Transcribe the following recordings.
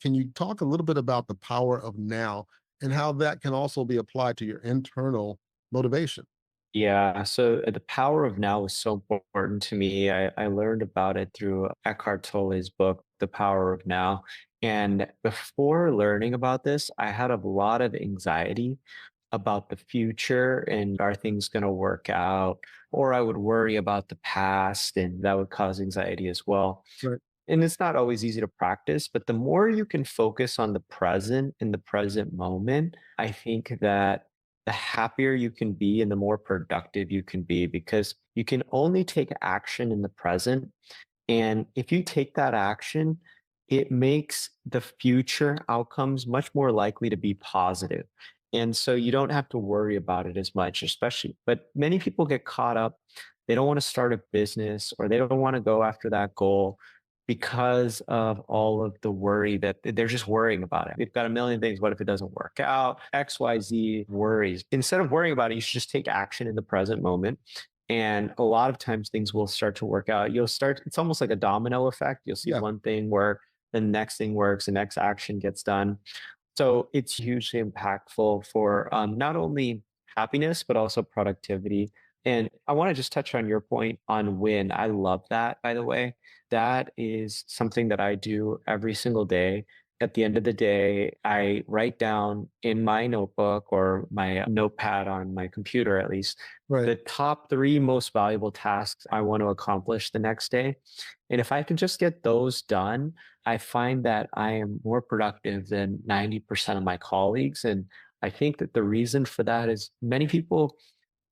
Can you talk a little bit about the power of now and how that can also be applied to your internal motivation? Yeah, so the power of now is so important to me. I learned about it through Eckhart Tolle's book, The Power of Now. And before learning about this, I had a lot of anxiety about the future and are things going to work out? Or I would worry about the past, and that would cause anxiety as well. Right. And it's not always easy to practice, but the more you can focus on the present in the present moment, I think that the happier you can be and the more productive you can be because you can only take action in the present. And if you take that action, it makes the future outcomes much more likely to be positive. And so you don't have to worry about it as much, especially. But many people get caught up. They don't want to start a business or they don't want to go after that goal because of all of the worry that they're just worrying about it. They've got a million things. What if it doesn't work out? XYZ worries. Instead of worrying about it, you should just take action in the present moment. And a lot of times things will start to work out. It's almost like a domino effect. You'll see Yeah. one thing work, the next thing works, the next action gets done. So it's hugely impactful for not only happiness, but also productivity. And I want to just touch on your point on win. I love that, by the way. That is something that I do every single day. At the end of the day, I write down in my notebook or my notepad on my computer, at least, Right. the top three most valuable tasks I want to accomplish the next day. And if I can just get those done, I find that I am more productive than 90% of my colleagues. And I think that the reason for that is many people,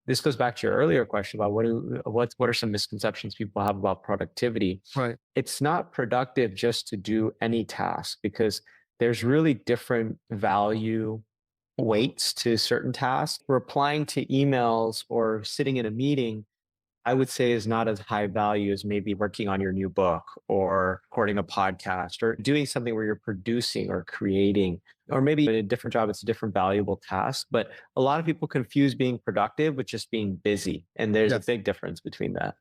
this goes back to your earlier question about what are some misconceptions people have about productivity. Right. It's not productive just to do any task because there's really different value weights to certain tasks. Replying to emails or sitting in a meeting, I would say is not as high value as maybe working on your new book or recording a podcast or doing something where you're producing or creating, or maybe in a different job, it's a different valuable task. But a lot of people confuse being productive with just being busy. And there's a Yes. big difference between that.